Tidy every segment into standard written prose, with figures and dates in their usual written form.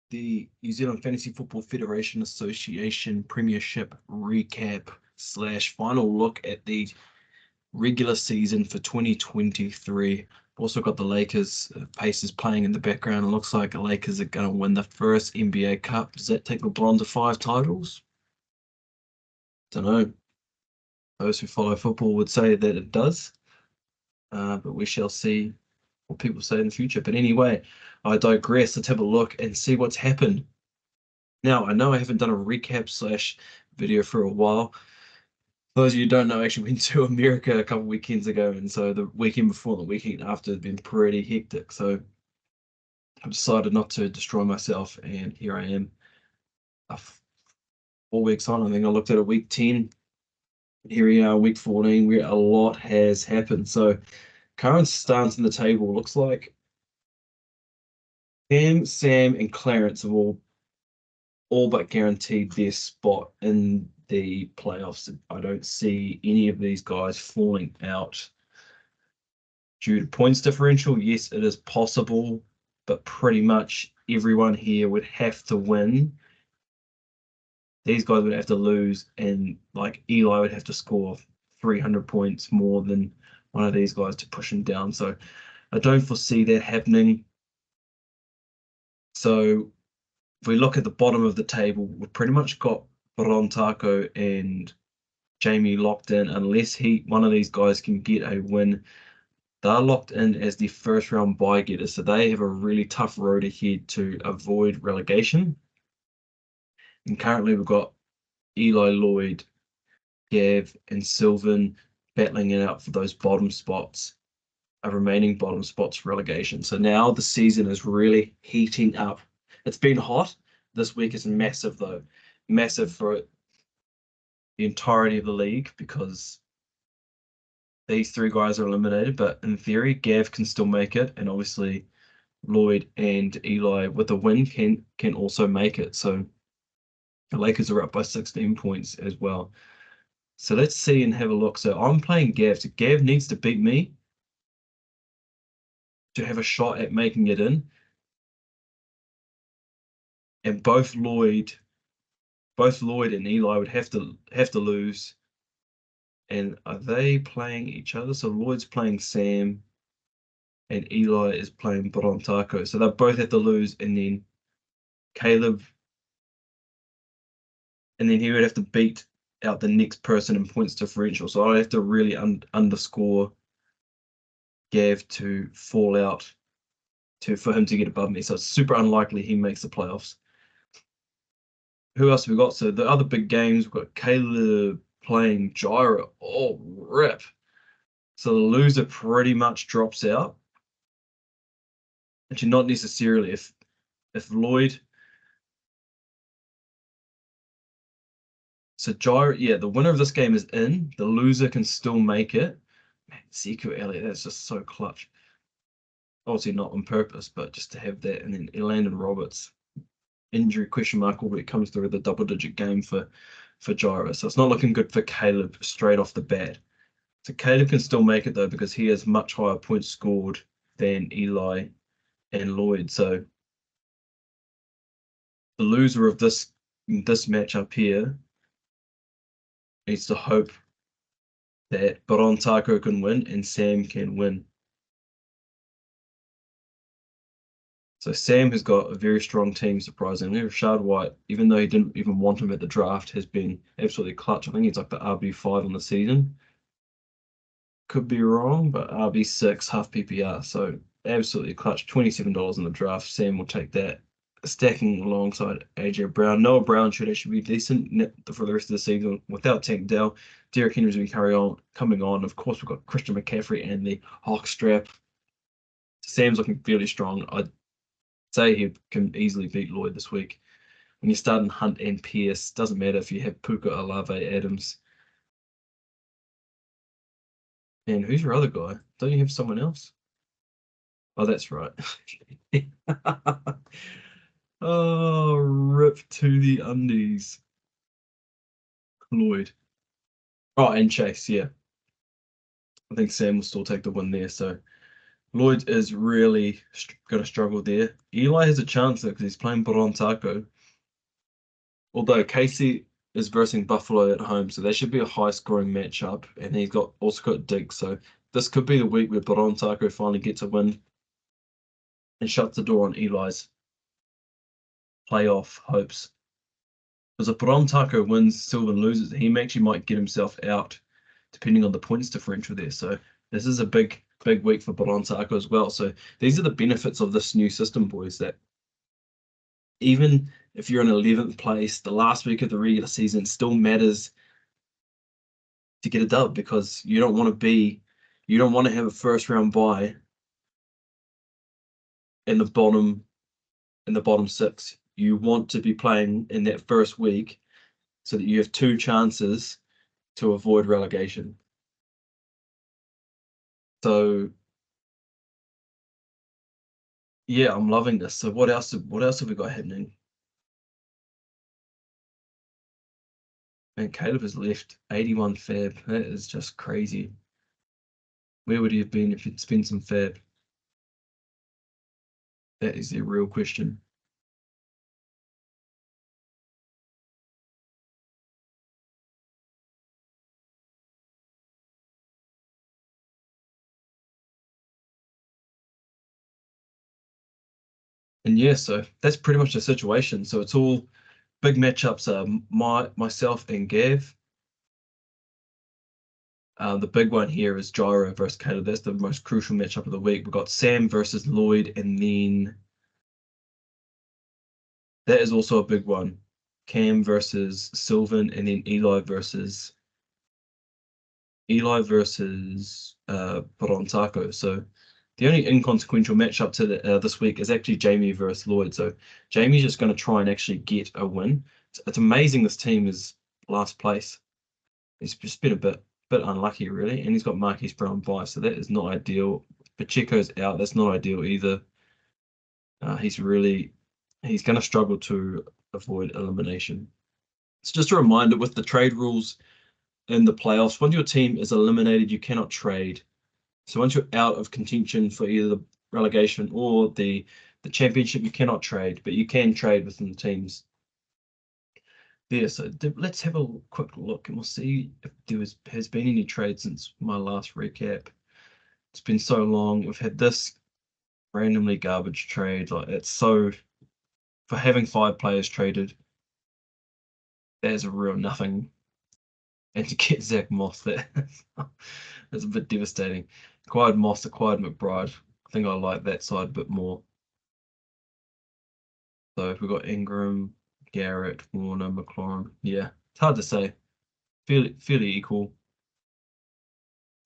the New Zealand Fantasy Football Federation Association Premiership recap / final look at the regular season for 2023. Also got the Lakers Pacers playing in the background. It looks like the Lakers are going to win the first NBA Cup. Does that take LeBron to 5 titles? Don't know. Those who follow football would say that it does, but we shall see what people say in the future. But anyway, I digress. Let's have a look and see what's happened. Now, I know I haven't done a recap / video for a while. For those of you who don't know, I actually went to America a couple weekends ago, and so the weekend before and the weekend after has been pretty hectic. So I've decided not to destroy myself, and here I am. 4 weeks on, I think I looked at a week 10. Here we are, week 14, where a lot has happened. So current stance in the table looks like Sam, and Clarence have all but guaranteed their spot in the playoffs. I don't see any of these guys falling out due to points differential. Yes, it is possible, but pretty much everyone here would have to win. These guys would have to lose, and like Eli would have to score 300 points more than one of these guys to push him down. So I don't foresee that happening. So if we look at the bottom of the table, we've pretty much got Taco and Jamie locked in. Unless one of these guys can get a win, they're locked in as the first round bye getters. So they have a really tough road ahead to avoid relegation. And currently we've got Eli, Lloyd, Gav, and Sylvan battling it out for those bottom spots, remaining bottom spots for relegation. So now the season is really heating up. It's been hot. This week is massive, though. Massive for the entirety of the league because these 3 guys are eliminated. But in theory, Gav can still make it. And obviously, Lloyd and Eli, with a win, can also make it. So the Lakers are up by 16 points as well. So let's see and have a look. So I'm playing Gav. So Gav needs to beat me to have a shot at making it in. And both Lloyd and Eli would have to lose. And are they playing each other? So Lloyd's playing Sam, and Eli is playing Taco. So they both have to lose, and then Caleb, and then he would have to beat out the next person in points differential. So I have to really underscore Gav to fall out for him to get above me. So it's super unlikely he makes the playoffs. Who else have we got? So the other big games, we've got Caleb playing Gyro. Oh, rip. So the loser pretty much drops out. Actually, not necessarily. If Lloyd... So Gyro, yeah, the winner of this game is in. The loser can still make it. Man, Zico Elliott, that's just so clutch. Obviously not on purpose, but just to have that. And then Landon Roberts. Injury question mark when it comes through the double-digit game for Gyro. So it's not looking good for Caleb straight off the bat. So Caleb can still make it, though, because he has much higher points scored than Eli and Lloyd. So the loser of this match up here needs to hope that Taco can win and Sam can win. So Sam has got a very strong team, surprisingly. Rashad White, even though he didn't even want him at the draft, has been absolutely clutch. I think he's like the RB5 on the season. Could be wrong, but RB6, half PPR. So absolutely clutch. $27 in the draft. Sam will take that. Stacking alongside AJ Brown. Noah Brown should actually be decent for the rest of the season without Tank Dell. Derrick Henry's been coming on. Of course, we've got Christian McCaffrey and the Hawk strap. Sam's looking fairly strong. I'd say he can easily beat Lloyd this week. When you're starting Hunt and Pierce, doesn't matter if you have Puka, Olave, Adams. And who's your other guy? Don't you have someone else? Oh, that's right. Oh, rip to the undies. Lloyd. Oh, and Chase, yeah. I think Sam will still take the win there. So Lloyd is really going to struggle there. Eli has a chance though because he's playing Taco. Although Casey is versing Buffalo at home, so that should be a high-scoring matchup. And he's also got Diggs, so this could be the week where Taco finally gets a win and shuts the door on Eli's playoff hopes. Because if Taco wins, Sylvan loses, he actually might get himself out, depending on the points differential there. So this is a big week for Taco as well. So these are the benefits of this new system, boys, that even if you're in 11th place, the last week of the regular season still matters to get a dub because you don't want to have a first round bye in the bottom six. You want to be playing in that first week so that you have two chances to avoid relegation. So yeah, I'm loving this. So what else have we got happening? And Caleb has left 81 fab. That is just crazy. Where would he have been if he'd spent some fab? That is the real question. And yeah, so that's pretty much the situation. So it's all big matchups. Myself and Gav. The big one here is Gyro versus Caleb. That's the most crucial matchup of the week. We've got Sam versus Lloyd, and then that is also a big one. Cam versus Sylvan, and then Eli versus Taco. So the only inconsequential matchup to this week is actually Jamie versus Lloyd. So Jamie's just going to try and actually get a win. It's amazing this team is last place. It's just been a bit unlucky, really. And he's got Marquise Brown bye, so that is not ideal. Pacheco's out. That's not ideal either. He's going to struggle to avoid elimination. It's just a reminder with the trade rules in the playoffs, once your team is eliminated, you cannot trade. So once you're out of contention for either the relegation or the championship, you cannot trade, but you can trade within the teams there. So let's have a quick look and we'll see if there has been any trade since my last recap. It's been so long. We've had this randomly garbage trade. Like it's so for having 5 players traded, there's a real nothing. And to get Zach Moss, that's a bit devastating. Acquired Moss, acquired McBride. I think I like that side a bit more. So if we've got Ingram, Garrett, Warner, McLaurin. Yeah, it's hard to say. Fairly equal.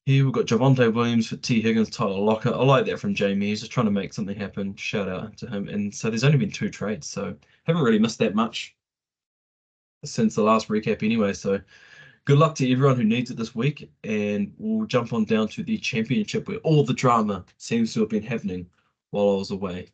Here we've got Javonte Williams for T. Higgins, Tyler Lockett. I like that from Jamie. He's just trying to make something happen. Shout out to him. And so there's only been 2 trades, so haven't really missed that much since the last recap anyway. So good luck to everyone who needs it this week, and we'll jump on down to the championship where all the drama seems to have been happening while I was away.